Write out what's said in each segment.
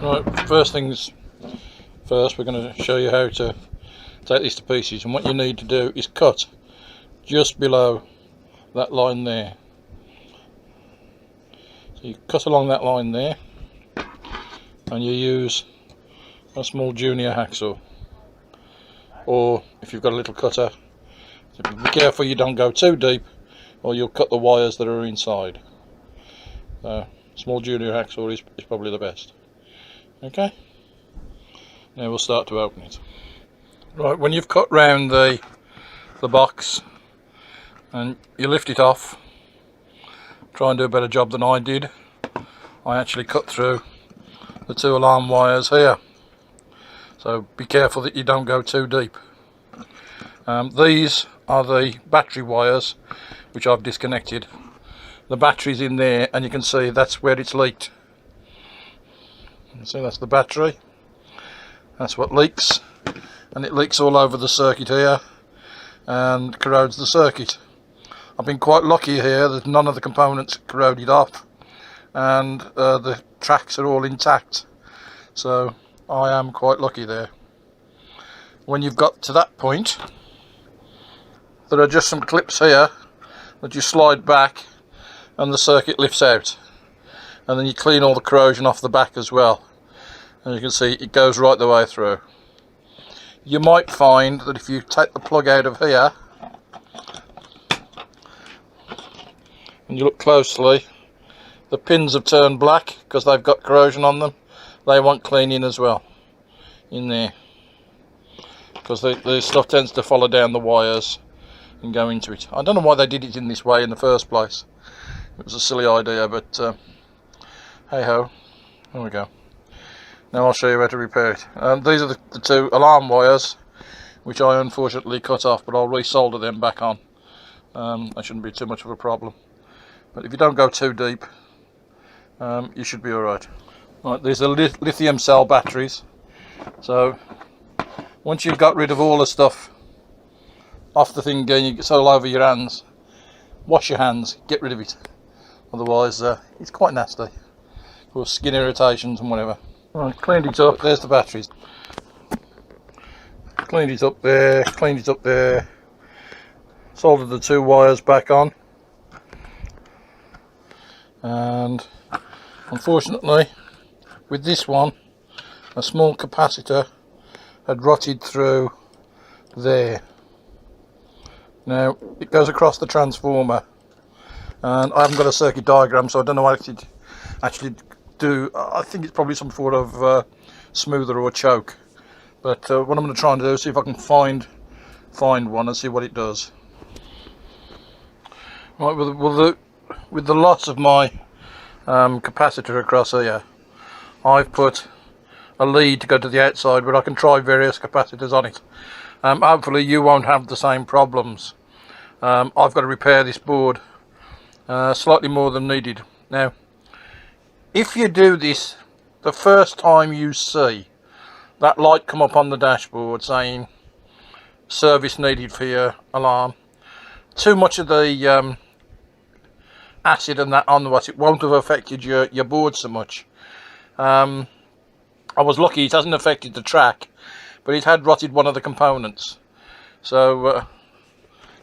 Right, first things first, we're going to show you how to take this to pieces, and what you need to do is cut just below that line there. So you cut along that line there, and you use a small junior hacksaw, or if you've got a little cutter, be careful you don't go too deep or you'll cut the wires that are inside. Small junior hacksaw is probably the best. Okay, now we'll start to open it. Right, when you've cut round the box and you lift it off, try and do a better job than I did. I actually cut through the two alarm wires here, so be careful that you don't go too deep. These are the battery wires which I've disconnected. The battery's in there, and you can see that's where it's leaked. See, that's the battery. That's what leaks, and it leaks all over the circuit here and corrodes the circuit. I've been quite lucky here that none of the components corroded off, and the tracks are all intact, so I am quite lucky there. When you've got to that point, there are just some clips here that you slide back and the circuit lifts out, and then you clean all the corrosion off the back as well, and you can see it goes right the way through. You might find that if you take the plug out of here and you look closely, the pins have turned black because they've got corrosion on them. They want cleaning as well in there, because the stuff tends to follow down the wires and go into it. I don't know why they did it in this way in the first place. It was a silly idea, but hey ho, there we go. Now I'll show you how to repair it. These are the two alarm wires which I unfortunately cut off, but I'll resolder them back on. That shouldn't be too much of a problem, but if you don't go too deep, you should be alright. Right, these are lithium cell batteries, so once you've got rid of all the stuff off the thing and you get all over your hands, wash your hands, get rid of it, otherwise it's quite nasty for skin irritations and whatever. Right, cleaned it up. There's the batteries. Cleaned it up there, cleaned it up there, soldered the two wires back on, and unfortunately with this one, a small capacitor had rotted through there. Now it goes across the transformer, and I haven't got a circuit diagram, so I don't know what it actually do. I think it's probably some sort of smoother or choke, but what I'm going to try and do is see if I can find one and see what it does. Right, with the loss of my capacitor across here, I've put a lead to go to the outside where I can try various capacitors on it. Hopefully you won't have the same problems. I've got to repair this board slightly more than needed. Now, if you do this the first time you see that light come up on the dashboard saying service needed for your alarm, too much of the acid and that on the it won't have affected your board so much. I was lucky it hasn't affected the track, but it had rotted one of the components. So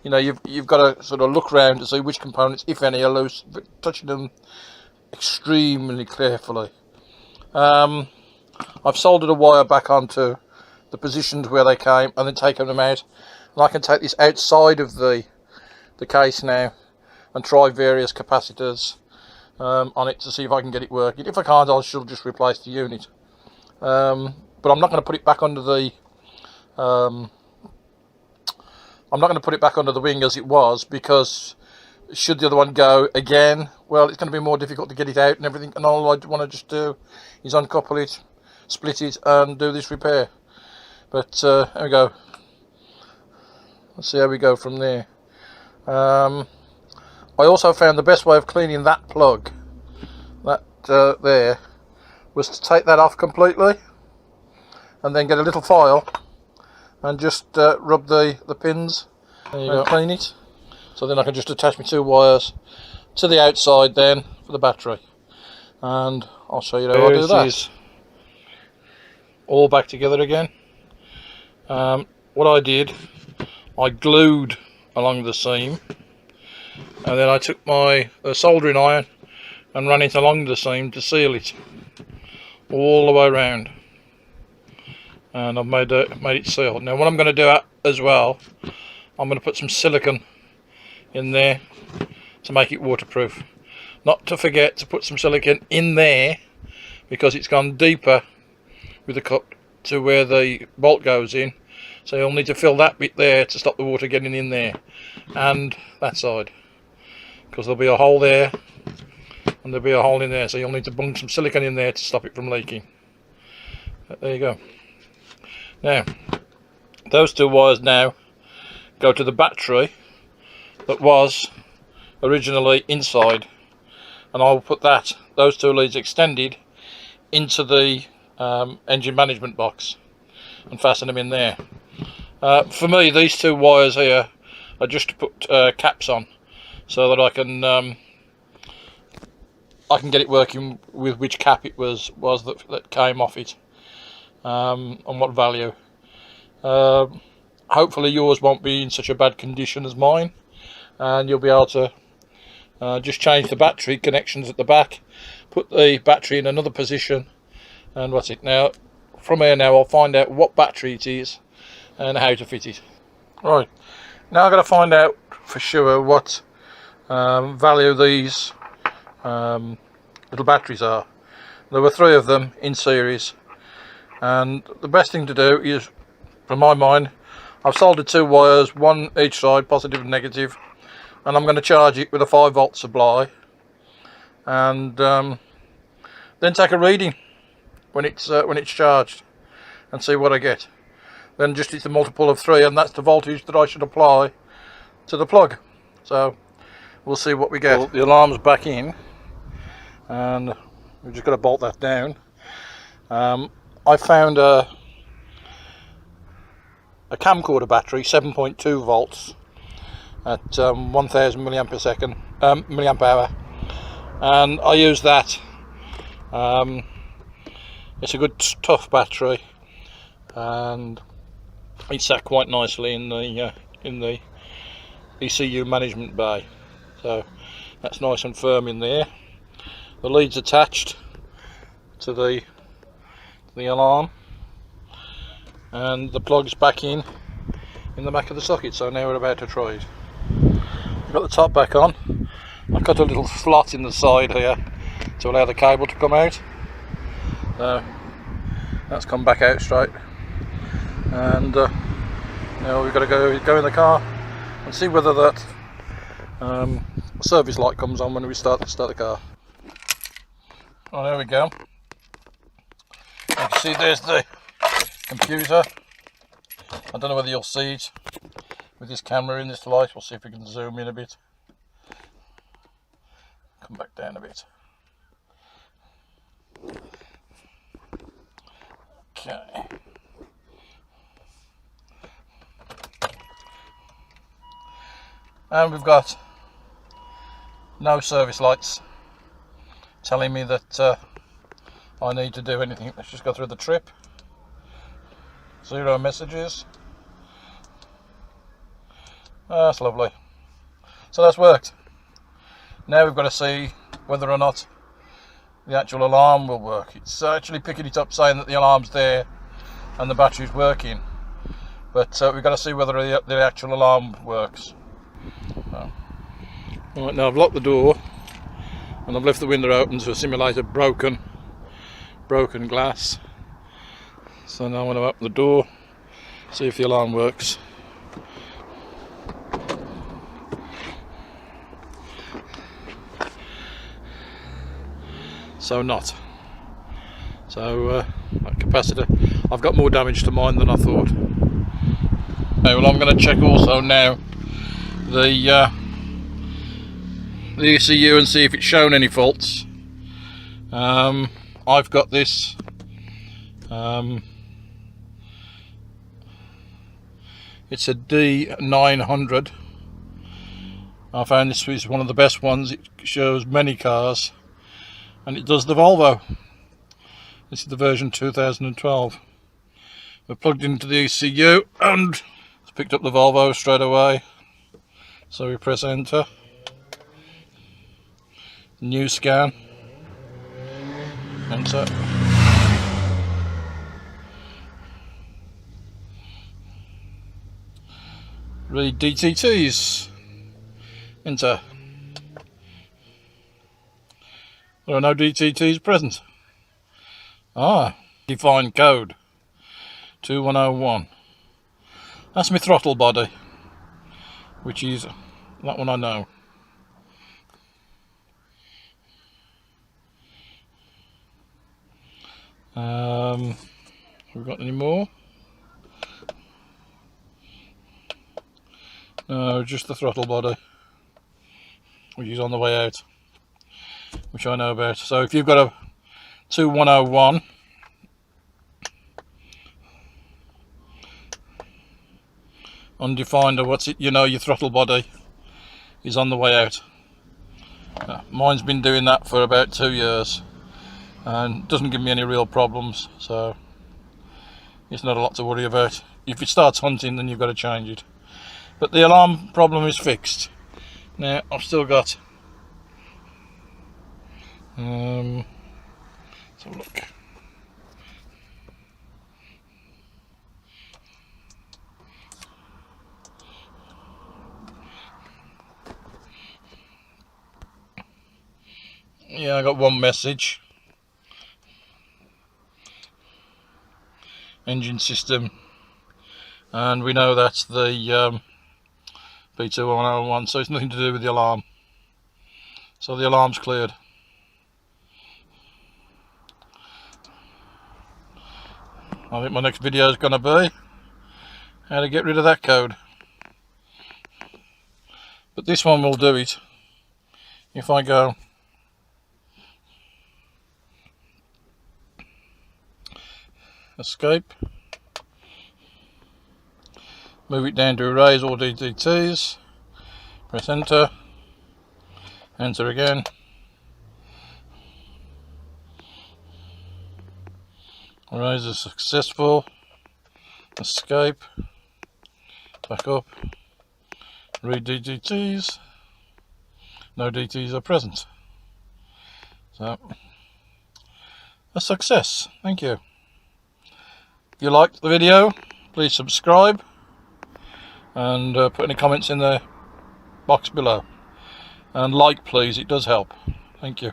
you know, you've got to sort of look around to see which components, if any, are loose, touching them extremely carefully. I've soldered a wire back onto the positions where they came and then taken them out, and I can take this outside of the case now and try various capacitors on it to see if I can get it working. If I can't, I shall just replace the unit. But I'm not going to put it back under the wing as it was, because should the other one go again, well, it's going to be more difficult to get it out and everything, and all I want to just do is uncouple it, split it, and do this repair. But there we go. Let's see how we go from there. I also found the best way of cleaning that plug, there, was to take that off completely and then get a little file and just rub the pins and clean it. So then I can just attach my two wires to the outside then for the battery, and I'll show you how I do that. all back together again. What I did, I glued along the seam, and then I took my soldering iron and ran it along the seam to seal it all the way around, and I've made it sealed. Now what I'm going to do as well, I'm going to put some silicone in there to make it waterproof. Not to forget to put some silicone in there, because it's gone deeper with the cut to where the bolt goes in, so you'll need to fill that bit there to stop the water getting in there, and that side, because there'll be a hole there and there'll be a hole in there, so you'll need to bung some silicone in there to stop it from leaking. But there you go. Now those two wires now go to the battery that was originally inside, and I'll put those two leads extended into the engine management box and fasten them in there. For me, these two wires here are just to put caps on, so that I can get it working with which cap it was that came off it, and what value. Hopefully yours won't be in such a bad condition as mine, and you'll be able to just change the battery connections at the back, put the battery in another position, and what's it now. From here now I'll find out what battery it is and how to fit it. Right, now I've got to find out for sure what value these little batteries are. There were 3 of them in series, and the best thing to do is, from my mind, I've soldered 2 wires, one each side, positive and negative, and I'm going to charge it with a 5-volt supply, and then take a reading when it's charged and see what I get. Then just it's a multiple of 3, and that's the voltage that I should apply to the plug. So we'll see what we get. Well, the alarm's back in, and we've just got to bolt that down. I found a camcorder battery, 7.2 volts at 1000 milliamp hour, and I use that. It's a good tough battery, and it sat quite nicely in the ECU management bay, so that's nice and firm in there. The lead's attached to the alarm, and the plug's back in the back of the socket, so now we're about to try it. I've got the top back on. I've cut a little slot in the side here to allow the cable to come out, so that's come back out straight, and now we've got to go in the car and see whether that service light comes on when we start the car. Oh, there we go. You can see there's the computer. I don't know whether you'll see it with this camera in this light. We'll see if we can zoom in a bit. Come back down a bit. Okay. And we've got no service lights telling me that I need to do anything. Let's just go through the trip. 0 messages. That's lovely. So that's worked. Now we've got to see whether or not the actual alarm will work. It's actually picking it up saying that the alarm's there and the battery's working, but we've got to see whether the actual alarm works. So. Right, now I've locked the door and I've left the window open to simulate a broken glass. So now I'm going to open the door, see if the alarm works. So not. So that capacitor, I've got more damage to mine than I thought. Okay, well I'm going to check also now the ECU and see if it's shown any faults. I've got this it's a D900. I found this is one of the best ones. It shows many cars, and it does the Volvo. This is the version 2012. We're plugged into the ECU and it's picked up the Volvo straight away. So we press enter. New scan. Enter. Read DTTs. Enter. There are no DTTs present. Defined code 2101. That's my throttle body, which is that one I know. Have we got any more? No, just the throttle body, which is on the way out, which I know about. So if you've got a 2101, undefined, or what's it, you know, your throttle body is on the way out. Mine's been doing that for about 2 years and doesn't give me any real problems, so it's not a lot to worry about. If it starts hunting, then you've got to change it. But the alarm problem is fixed. Now I've still got let's have a look. Yeah, I got one message. Engine system, and we know that's the P2101, so it's nothing to do with the alarm. So the alarm's cleared. I think my next video is going to be how to get rid of that code. But this one will do it. If I go escape, move it down to erase all DTTs, press enter, enter again, erase is successful, escape, back up, read DTTs, no DTs are present. So, a success. Thank you. If you liked the video, please subscribe and put any comments in the box below, and like please, it does help. Thank you.